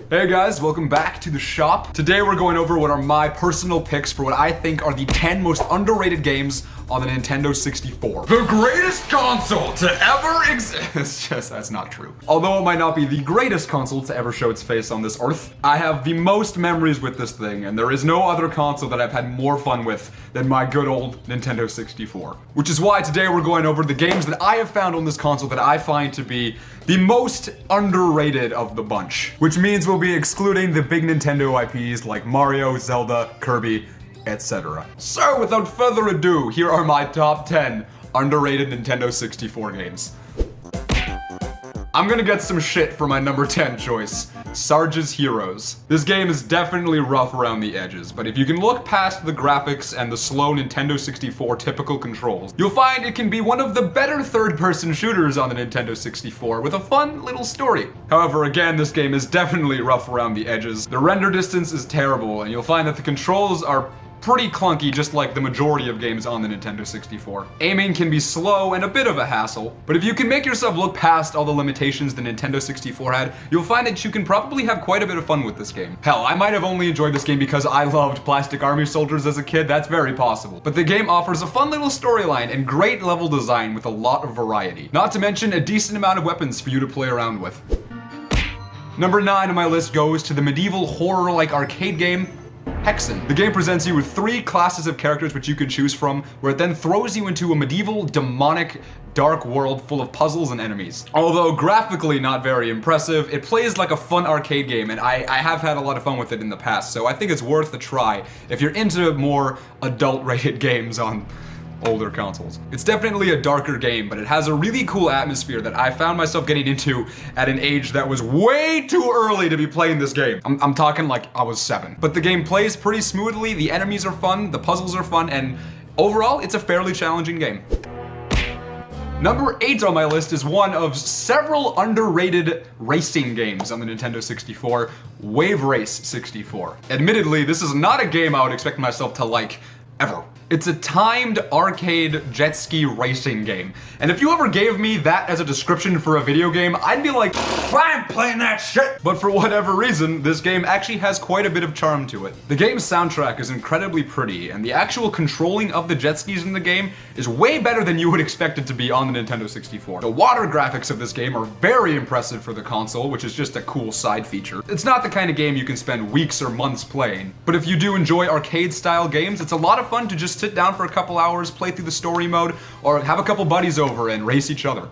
Hey guys, welcome back to the shop. Today we're going over what are my personal picks for what I think are the 10 most underrated games on the Nintendo 64. The greatest console to ever exist. Just, that's not true. Although it might not be the greatest console to ever show its face on this earth, I have the most memories with this thing, and there is no other console that I've had more fun with than my good old Nintendo 64. Which is why today we're going over the games that I have found on this console that I find to be the most underrated of the bunch. Which means we'll be excluding the big Nintendo IPs like Mario, Zelda, Kirby, etc. So without further ado, here are my top 10 underrated Nintendo 64 games. I'm gonna get some shit for my number 10 choice, Sarges Heroes. This game is definitely rough around the edges, but if you can look past the graphics and the slow Nintendo 64 typical controls, you'll find it can be one of the better third-person shooters on the Nintendo 64 with a fun little story. However, again, this game is definitely rough around the edges. The render distance is terrible, and you'll find that the controls are pretty clunky, just like the majority of games on the Nintendo 64. Aiming can be slow and a bit of a hassle, but if you can make yourself look past all the limitations the Nintendo 64 had, you'll find that you can probably have quite a bit of fun with this game. Hell, I might have only enjoyed this game because I loved plastic army soldiers as a kid, that's very possible. But the game offers a fun little storyline and great level design with a lot of variety. Not to mention a decent amount of weapons for you to play around with. Number 9 on my list goes to the medieval horror-like arcade game, Hexon. The game presents you with 3 classes of characters which you can choose from, where it then throws you into a medieval, demonic, dark world full of puzzles and enemies. Although graphically not very impressive, it plays like a fun arcade game, and I have had a lot of fun with it in the past, so I think it's worth a try if you're into more adult-rated games on older consoles. It's definitely a darker game, but it has a really cool atmosphere that I found myself getting into at an age that was way too early to be playing this game. I'm talking like I was 7. But the game plays pretty smoothly, the enemies are fun, the puzzles are fun, and overall, it's a fairly challenging game. Number 8 on my list is one of several underrated racing games on the Nintendo 64, Wave Race 64. Admittedly, this is not a game I would expect myself to like, ever. It's a timed arcade jet ski racing game. And if you ever gave me that as a description for a video game, I'd be like, I'm playing that shit! But for whatever reason, this game actually has quite a bit of charm to it. The game's soundtrack is incredibly pretty, and the actual controlling of the jet skis in the game is way better than you would expect it to be on the Nintendo 64. The water graphics of this game are very impressive for the console, which is just a cool side feature. It's not the kind of game you can spend weeks or months playing, but if you do enjoy arcade-style games, it's a lot of fun to just sit down for a couple hours, play through the story mode, or have a couple buddies over and race each other.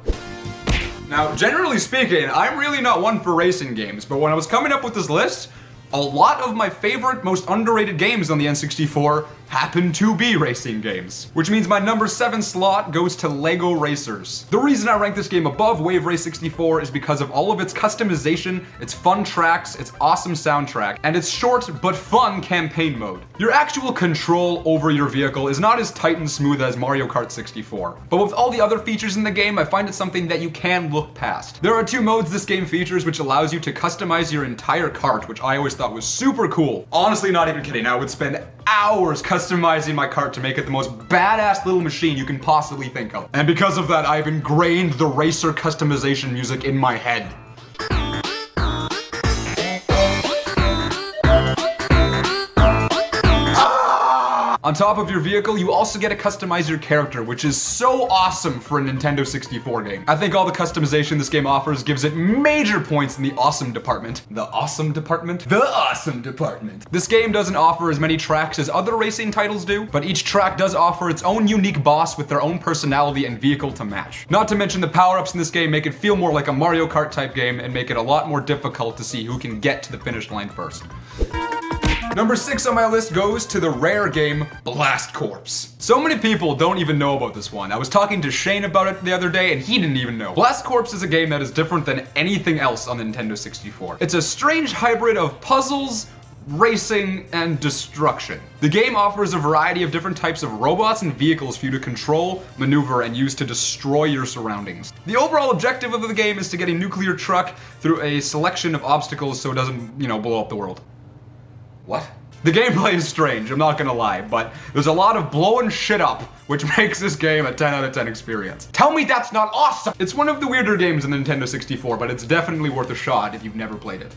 Now, generally speaking, I'm really not one for racing games, but when I was coming up with this list, a lot of my favorite, most underrated games on the N64 happen to be racing games. Which means my number 7 slot goes to Lego Racers. The reason I rank this game above Wave Race 64 is because of all of its customization, its fun tracks, its awesome soundtrack, and its short but fun campaign mode. Your actual control over your vehicle is not as tight and smooth as Mario Kart 64, but with all the other features in the game, I find it something that you can look past. There are 2 modes this game features which allows you to customize your entire kart, which I always thought was super cool. Honestly, not even kidding, I would spend hours customizing my kart to make it the most badass little machine you can possibly think of. And because of that, I've ingrained the racer customization music in my head. On top of your vehicle, you also get to customize your character, which is so awesome for a Nintendo 64 game. I think all the customization this game offers gives it major points in the awesome department. The awesome department? The awesome department. This game doesn't offer as many tracks as other racing titles do, but each track does offer its own unique boss with their own personality and vehicle to match. Not to mention the power-ups in this game make it feel more like a Mario Kart type game and make it a lot more difficult to see who can get to the finish line first. Number 6 on my list goes to the rare game Blast Corps. So many people don't even know about this one. I was talking to Shane about it the other day and he didn't even know. Blast Corps is a game that is different than anything else on the Nintendo 64. It's a strange hybrid of puzzles, racing, and destruction. The game offers a variety of different types of robots and vehicles for you to control, maneuver, and use to destroy your surroundings. The overall objective of the game is to get a nuclear truck through a selection of obstacles so it doesn't, blow up the world. What? The gameplay is strange, I'm not gonna lie, but there's a lot of blowing shit up, which makes this game a 10 out of 10 experience. Tell me that's not awesome! It's one of the weirder games in the Nintendo 64, but it's definitely worth a shot if you've never played it.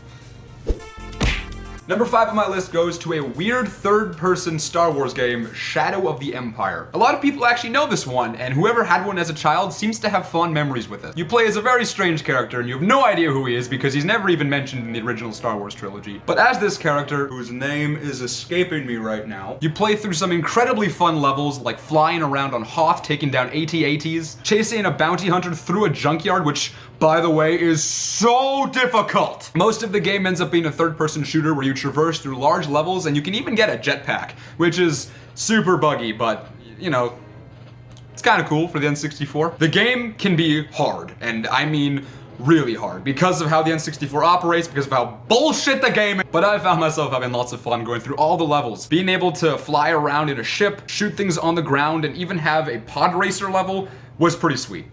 Number 5 on my list goes to a weird third-person Star Wars game, Shadow of the Empire. A lot of people actually know this one, and whoever had one as a child seems to have fond memories with it. You play as a very strange character, and you have no idea who he is because he's never even mentioned in the original Star Wars trilogy. But as this character, whose name is escaping me right now, you play through some incredibly fun levels, like flying around on Hoth, taking down AT-ATs, chasing a bounty hunter through a junkyard, which, by the way, is so difficult. Most of the game ends up being a third-person shooter where you traverse through large levels, and you can even get a jetpack, which is super buggy, but, you know, it's kind of cool for the N64. The game can be hard, and I mean really hard, because of how the N64 operates, because of how bullshit the game is. But I found myself having lots of fun going through all the levels. Being able to fly around in a ship, shoot things on the ground, and even have a pod racer level was pretty sweet.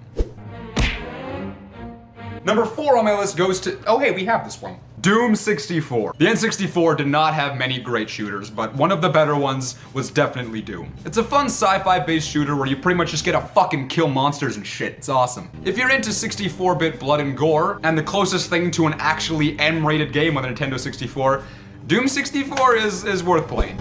Number 4 on my list goes to, oh hey, we have this one. Doom 64. The N64 did not have many great shooters, but one of the better ones was definitely Doom. It's a fun sci-fi based shooter where you pretty much just get to fucking kill monsters and shit. It's awesome. If you're into 64-bit blood and gore, and the closest thing to an actually M-rated game on the Nintendo 64, Doom 64 is worth playing.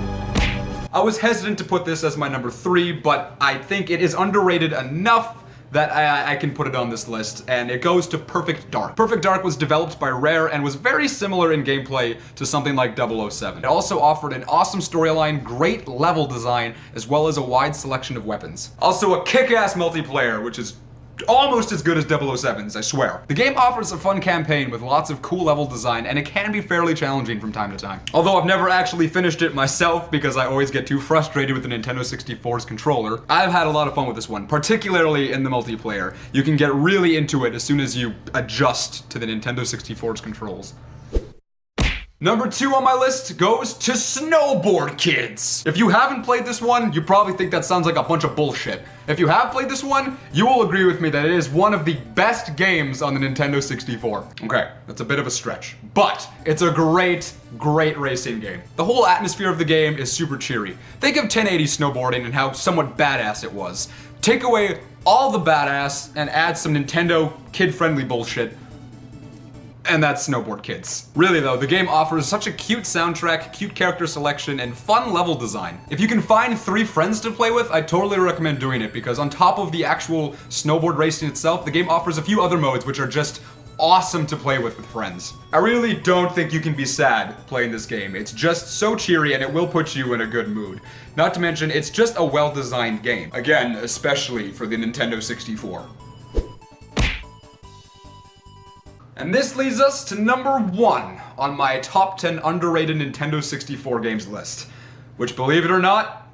I was hesitant to put this as my number 3, but I think it is underrated enough that I can put it on this list, and it goes to Perfect Dark. Perfect Dark was developed by Rare and was very similar in gameplay to something like 007. It also offered an awesome storyline, great level design, as well as a wide selection of weapons. Also a kick-ass multiplayer, which is almost as good as 007's, I swear. The game offers a fun campaign with lots of cool level design, and it can be fairly challenging from time to time. Although I've never actually finished it myself because I always get too frustrated with the Nintendo 64's controller, I've had a lot of fun with this one, particularly in the multiplayer. You can get really into it as soon as you adjust to the Nintendo 64's controls. Number 2 on my list goes to Snowboard Kids. If you haven't played this one, you probably think that sounds like a bunch of bullshit. If you have played this one, you will agree with me that it is one of the best games on the Nintendo 64. Okay, that's a bit of a stretch, but it's a great racing game. The whole atmosphere of the game is super cheery. Think of 1080 snowboarding and how somewhat badass it was. Take away all the badass and add some Nintendo kid-friendly bullshit, and that's Snowboard Kids. Really though, the game offers such a cute soundtrack, cute character selection, and fun level design. If you can find 3 friends to play with, I totally recommend doing it, because on top of the actual snowboard racing itself, the game offers a few other modes which are just awesome to play with friends. I really don't think you can be sad playing this game. It's just so cheery and it will put you in a good mood. Not to mention, it's just a well-designed game. Again, especially for the Nintendo 64. And this leads us to number 1 on my top 10 underrated Nintendo 64 games list, which, believe it or not,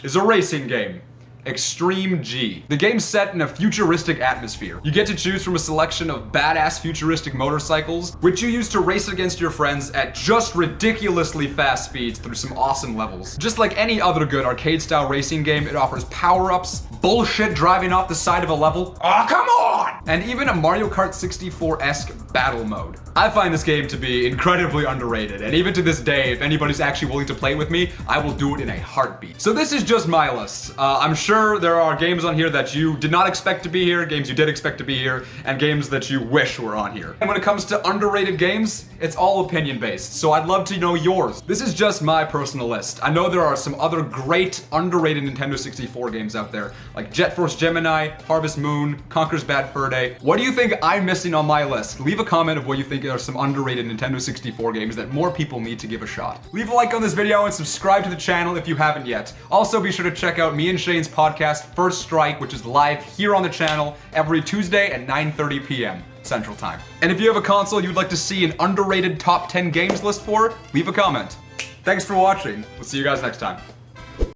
is a racing game. Xtreme G. The game's set in a futuristic atmosphere. You get to choose from a selection of badass futuristic motorcycles, which you use to race against your friends at just ridiculously fast speeds through some awesome levels. Just like any other good arcade-style racing game, it offers power-ups, bullshit driving off the side of a level, oh come on! And even a Mario Kart 64-esque battle mode. I find this game to be incredibly underrated, and even to this day, if anybody's actually willing to play with me, I will do it in a heartbeat. So this is just my list. I'm sure there are games on here that you did not expect to be here, games you did expect to be here, and games that you wish were on here. And when it comes to underrated games, it's all opinion-based, so I'd love to know yours. This is just my personal list. I know there are some other great underrated Nintendo 64 games out there, like Jet Force Gemini, Harvest Moon, Conker's Bad Fur Day. What do you think I'm missing on my list? Leave a comment of what you think are some underrated Nintendo 64 games that more people need to give a shot. Leave a like on this video and subscribe to the channel if you haven't yet. Also be sure to check out me and Shane's podcast, First Strike, which is live here on the channel every Tuesday at 9:30 p.m. Central Time. And if you have a console you'd like to see an underrated top 10 games list for, leave a comment. Thanks for watching. We'll see you guys next time.